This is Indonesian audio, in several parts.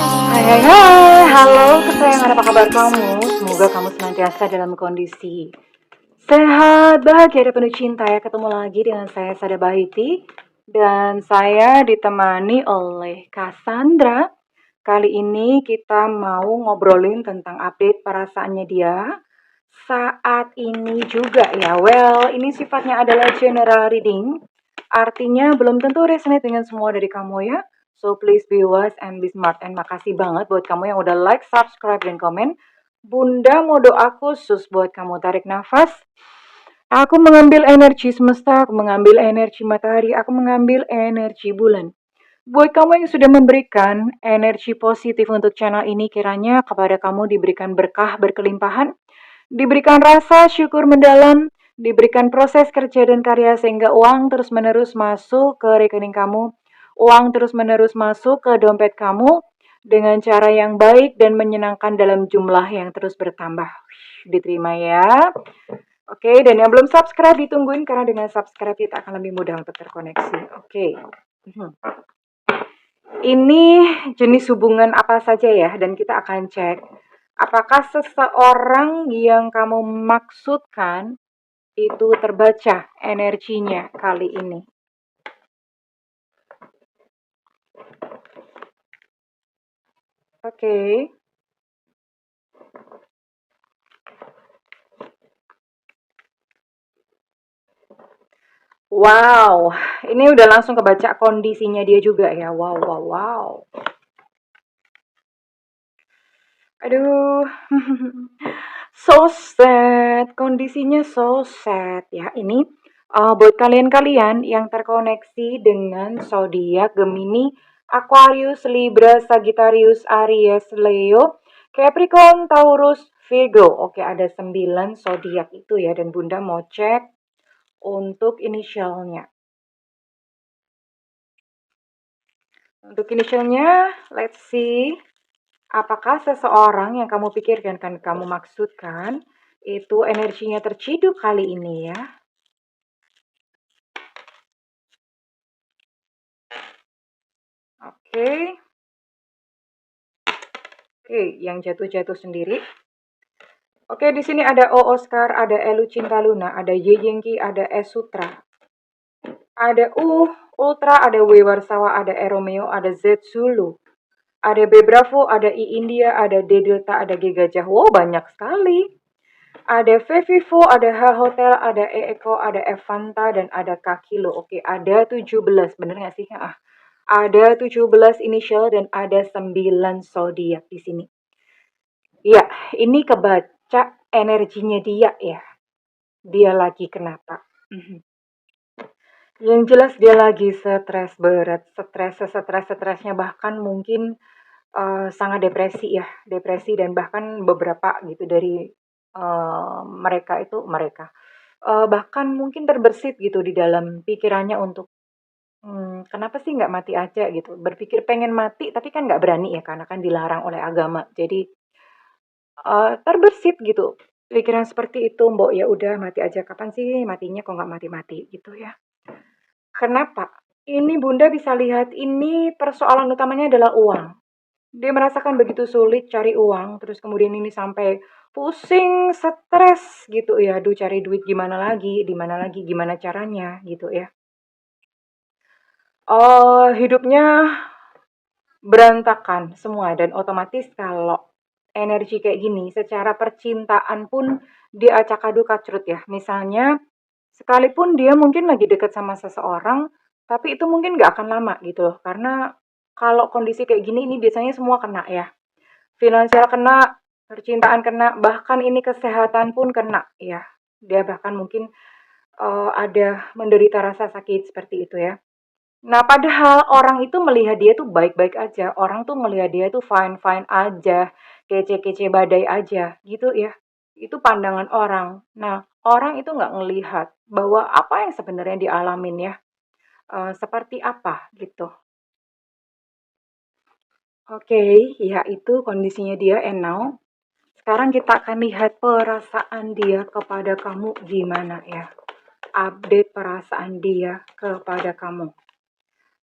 Hai hai hai, halo kesayangan, apa kabar kamu? Semoga kamu senantiasa dalam kondisi sehat, bahagia, dan penuh cinta ya. Ketemu lagi dengan saya Sada Bahiti. Dan saya ditemani oleh Cassandra. Kali ini kita mau ngobrolin tentang update perasaannya dia saat ini juga ya. Well, ini sifatnya adalah general reading. Artinya belum tentu resonate dengan semua dari kamu ya. So please be wise and be smart. And makasih banget buat kamu yang udah like, subscribe, dan komen. Bunda mau doa khusus buat kamu. Tarik nafas. Aku mengambil energi semesta, aku mengambil energi matahari, aku mengambil energi bulan. Buat kamu yang sudah memberikan energi positif untuk channel ini, kiranya kepada kamu diberikan berkah berkelimpahan, diberikan rasa syukur mendalam, diberikan proses kerja dan karya sehingga uang terus-menerus masuk ke rekening kamu, uang terus-menerus masuk ke dompet kamu dengan cara yang baik dan menyenangkan dalam jumlah yang terus bertambah. Diterima ya. Oke, dan yang belum subscribe ditungguin karena dengan subscribe kita akan lebih mudah untuk terkoneksi. Oke. Ini jenis hubungan apa saja ya, dan kita akan cek apakah seseorang yang kamu maksudkan itu terbaca energinya kali ini. Oke. Wow, ini udah langsung kebaca kondisinya dia juga ya. Wow, wow, wow. Aduh, so sad, kondisinya so sad ya. Ini buat kalian-kalian yang terkoneksi dengan zodiak Gemini, Aquarius, Libra, Sagittarius, Aries, Leo, Capricorn, Taurus, Virgo. Oke, ada 9 zodiak itu ya, dan Bunda mau cek untuk inisialnya. Untuk inisialnya, let's see. Apakah seseorang yang kamu pikirkan, kan kamu maksudkan, itu energinya terciduk kali ini ya? Oke. Oke, yang jatuh-jatuh sendiri. Oke, di sini ada O Oscar, ada Elu Cinta Luna, ada Ye Yengki, ada S Sutra. Ada U Ultra, ada W Warsawa, ada E Romeo, ada Z Zulu. Ada B Bravo, ada I India, ada D Delta, ada G Gajah. Wow, banyak sekali. Ada V Vivo, ada H Hotel, ada E Eko, ada F Fanta, dan ada K Kilo. Oke, ada 17. Bener nggak sih? Ada 17 inisial dan ada 9 zodiak di sini. Ya, ini kebaca energinya dia ya. Dia lagi kenapa? Yang jelas dia lagi stres berat, stresnya bahkan mungkin sangat depresi ya, depresi, dan bahkan beberapa gitu dari mereka bahkan mungkin terbersit gitu di dalam pikirannya untuk kenapa sih nggak mati aja gitu, berpikir pengen mati tapi kan nggak berani ya karena kan dilarang oleh agama. Jadi terbersit gitu pikiran seperti itu, mbok ya udah mati aja, kapan sih matinya kok nggak mati-mati gitu ya. Kenapa? Ini Bunda bisa lihat ini persoalan utamanya adalah uang. Dia merasakan begitu sulit cari uang, terus kemudian ini sampai pusing, stres gitu ya. Aduh, cari duit gimana lagi, di mana lagi, gimana caranya gitu ya. Oh, hidupnya berantakan semua, dan otomatis kalau energi kayak gini secara percintaan pun dia acak-aduk kacrut ya. Misalnya sekalipun dia mungkin lagi deket sama seseorang, tapi itu mungkin nggak akan lama gitu loh. Karena kalau kondisi kayak gini ini biasanya semua kena ya. Finansial kena, percintaan kena, bahkan ini kesehatan pun kena ya. Dia bahkan mungkin ada menderita rasa sakit seperti itu ya. Nah, padahal orang itu melihat dia tuh baik-baik aja. Orang tuh melihat dia tuh fine-fine aja, kece-kece badai aja, gitu ya. Itu pandangan orang. Nah, orang itu nggak ngelihat bahwa apa yang sebenarnya dialamin ya, seperti apa gitu. Oke, ya itu kondisinya dia and now. Sekarang kita akan lihat perasaan dia kepada kamu gimana ya. Update perasaan dia kepada kamu.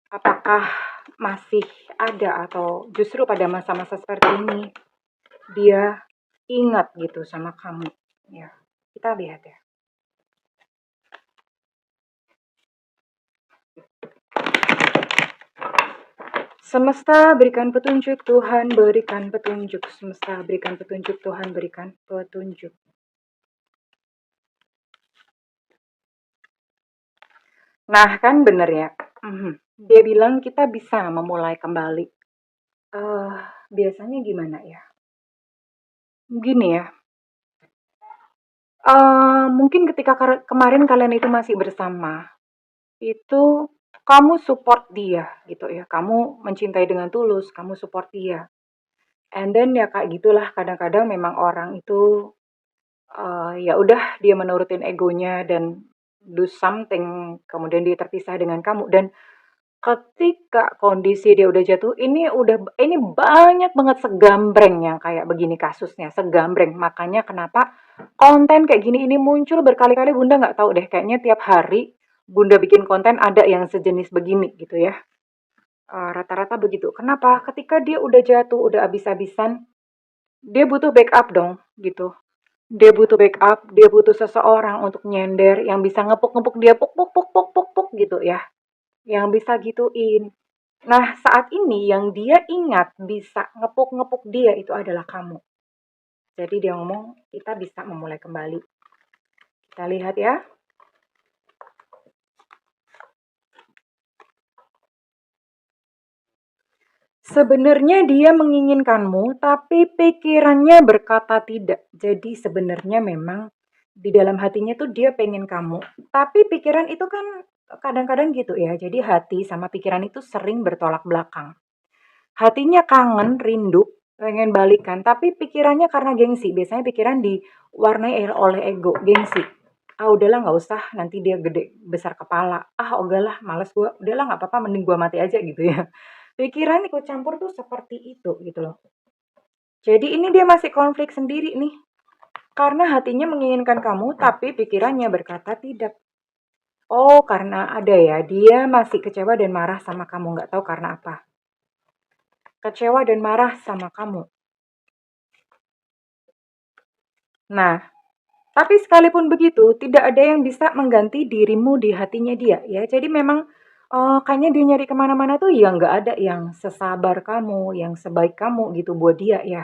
Apakah masih ada atau justru pada masa-masa seperti ini dia ingat gitu sama kamu? Ya, kita lihat ya. Semesta berikan petunjuk, Tuhan berikan petunjuk. Semesta berikan petunjuk, Tuhan berikan petunjuk. Nah, kan bener ya. Dia bilang kita bisa memulai kembali. Biasanya gimana ya? Gini ya. Mungkin ketika kemarin kalian itu masih bersama, itu kamu support dia gitu ya. Kamu mencintai dengan tulus, kamu support dia. And then ya kayak gitulah kadang-kadang memang orang itu ya udah dia menurutin egonya dan do something, kemudian dia terpisah dengan kamu. Dan ketika kondisi dia udah jatuh, ini banyak banget segambreng yang kayak begini kasusnya, segambreng. Makanya kenapa konten kayak gini ini muncul berkali-kali. Bunda nggak tahu deh, kayaknya tiap hari Bunda bikin konten ada yang sejenis begini gitu ya. Rata-rata begitu. Kenapa? Ketika dia udah jatuh, udah habis-habisan, dia butuh backup dong gitu. Dia butuh backup, dia butuh seseorang untuk nyender yang bisa ngepuk-ngepuk dia, puk puk puk puk puk puk gitu ya. Yang bisa gituin. Nah, saat ini yang dia ingat bisa ngepuk-ngepuk dia itu adalah kamu. Jadi dia ngomong, kita bisa memulai kembali. Kita lihat ya. Sebenarnya dia menginginkanmu, tapi pikirannya berkata tidak. Jadi sebenarnya memang di dalam hatinya tuh dia pengen kamu. Tapi pikiran itu kan kadang-kadang gitu ya. Jadi hati sama pikiran itu sering bertolak belakang. Hatinya kangen, rindu, pengen balikan, tapi pikirannya karena gengsi. Biasanya pikiran diwarnai oleh ego, gengsi. Ah udahlah nggak usah, nanti dia gede, besar kepala. Ah udahlah, males gue. Udahlah nggak apa-apa, mending gue mati aja gitu ya. Pikiran ikut campur tuh seperti itu gitu loh. Jadi ini dia masih konflik sendiri nih. Karena hatinya menginginkan kamu, tapi pikirannya berkata tidak. Oh, karena ada ya, dia masih kecewa dan marah sama kamu. Nggak tahu karena apa. Kecewa dan marah sama kamu. Nah, tapi sekalipun begitu, tidak ada yang bisa mengganti dirimu di hatinya dia ya. Jadi memang kayaknya dia nyari kemana-mana tuh ya nggak ada yang sesabar kamu, yang sebaik kamu gitu buat dia ya.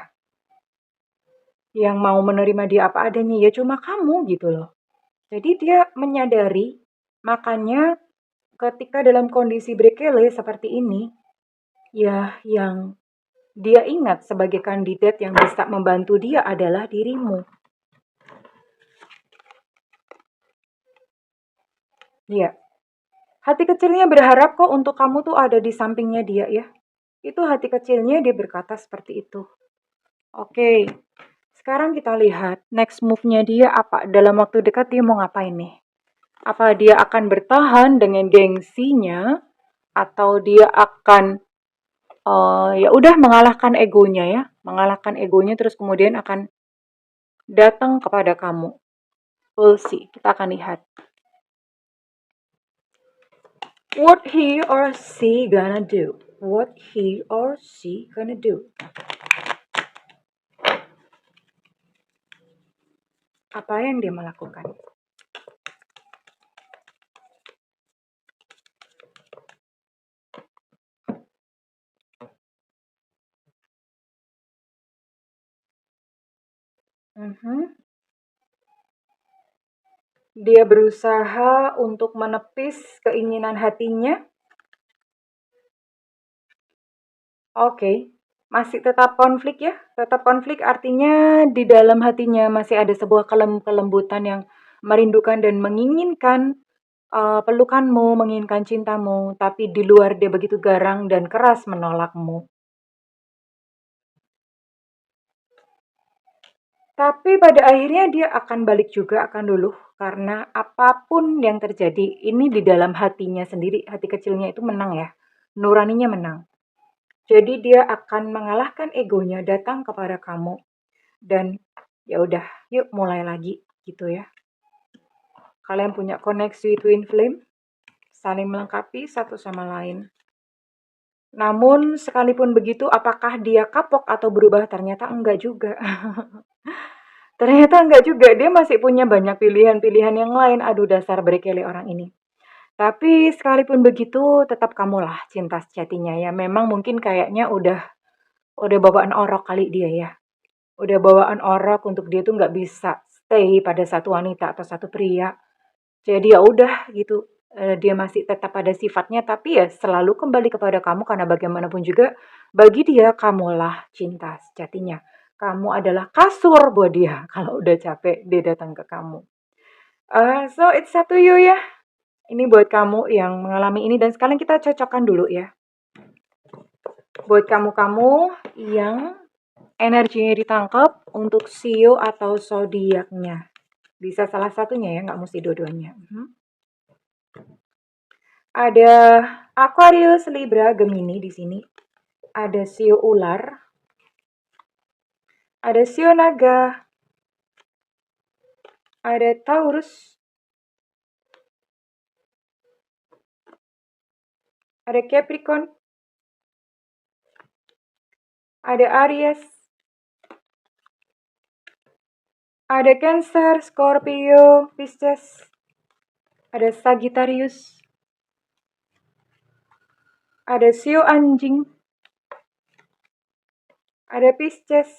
Yang mau menerima dia apa adanya ya cuma kamu gitu loh. Jadi dia menyadari, makanya ketika dalam kondisi berkele seperti ini, ya yang dia ingat sebagai kandidat yang bisa membantu dia adalah dirimu. Iya. Hati kecilnya berharap kok untuk kamu tuh ada di sampingnya dia ya. Itu hati kecilnya dia berkata seperti itu. Oke, sekarang kita lihat next move-nya dia apa. Dalam waktu dekat dia mau ngapain nih? Apa dia akan bertahan dengan gengsinya atau dia akan ya udah mengalahkan egonya ya, mengalahkan egonya terus kemudian akan datang kepada kamu. We'll see, kita akan lihat. What he or she gonna do? What he or she gonna do? Apa yang dia melakukan? Dia berusaha untuk menepis keinginan hatinya. Oke, masih tetap konflik ya. Tetap konflik artinya di dalam hatinya masih ada sebuah kelembutan yang merindukan dan menginginkan pelukanmu, menginginkan cintamu, tapi di luar dia begitu garang dan keras menolakmu. Tapi pada akhirnya dia akan balik juga, akan luluh, karena apapun yang terjadi, ini di dalam hatinya sendiri, hati kecilnya itu menang ya, nuraninya menang. Jadi dia akan mengalahkan egonya, datang kepada kamu, dan ya udah, yuk mulai lagi gitu ya. Kalian punya koneksi twin flame, saling melengkapi satu sama lain. Namun sekalipun begitu, apakah dia kapok atau berubah? Ternyata enggak juga. Ternyata enggak juga, dia masih punya banyak pilihan-pilihan yang lain. Aduh, dasar berkele orang ini. Tapi sekalipun begitu, tetap kamulah cinta sejatinya ya. Memang mungkin kayaknya udah bawaan orok kali dia ya. Udah bawaan orok untuk dia tuh nggak bisa stay pada satu wanita atau satu pria. Jadi ya udah gitu, dia masih tetap pada sifatnya, tapi ya selalu kembali kepada kamu karena bagaimanapun juga bagi dia kamulah cinta sejatinya. Kamu adalah kasur buat dia kalau udah capek dia datang ke kamu. So it's up to you ya. Ini buat kamu yang mengalami ini dan sekarang kita cocokkan dulu ya. Buat kamu-kamu yang energinya ditangkap untuk Sio atau zodiaknya. Bisa salah satunya ya, nggak mesti dua-duanya. Ada Aquarius, Libra, Gemini di sini. Ada Sio ular. Ada Sio naga. Ada Taurus. Ada Capricorn. Ada Aries. Ada Cancer, Scorpio, Pisces. Ada Sagittarius. Ada Sio anjing. Ada Pisces.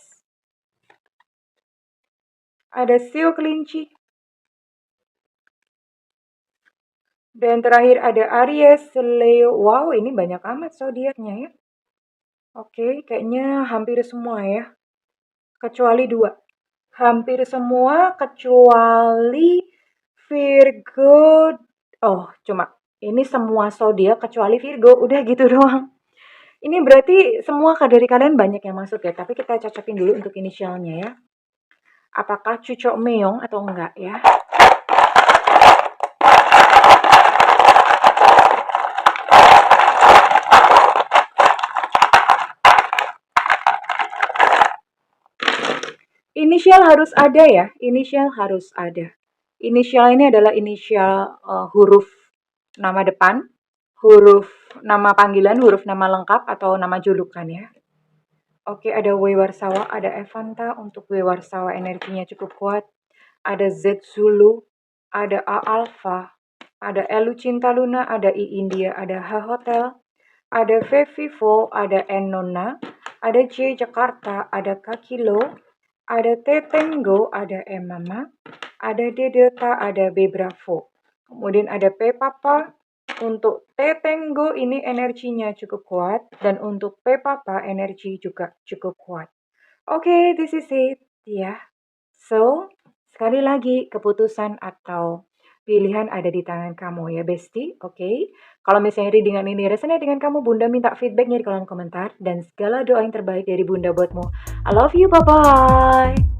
Ada Sio kelinci. Dan terakhir ada Aries, Leo. Wow, ini banyak amat zodiaknya ya. Oke, kayaknya hampir semua ya. Kecuali 2. Hampir semua kecuali Virgo. Oh, cuma ini semua zodiak kecuali Virgo. Udah gitu doang. Ini berarti semua dari kalian banyak yang masuk ya. Tapi kita cocokin dulu untuk inisialnya ya. Apakah Cucok Meong atau enggak ya? Inisial harus ada ya, inisial harus ada. Inisial ini adalah inisial huruf nama depan, huruf nama panggilan, huruf nama lengkap atau nama julukan ya. Oke, ada W Warsawa, ada Evanta untuk W Warsawa energinya cukup kuat. Ada Z Zulu, ada A Alpha, ada Elu Cinta Luna, ada I India, ada H Hotel, ada V Vivo, ada N Nona, ada J Jakarta, ada K Kilo, ada T Tango, ada M Mama, ada D Delta, ada B Bravo. Kemudian ada P Papa. Untuk T Tango ini energinya cukup kuat dan untuk P Papa energi juga cukup kuat. Oke, this is it ya. So, sekali lagi keputusan atau pilihan ada di tangan kamu ya, Besti. Oke. Kalau misalnya readingan ini resonate dengan kamu, Bunda minta feedbacknya di kolom komentar dan segala doa yang terbaik dari Bunda buatmu. I love you, bye-bye.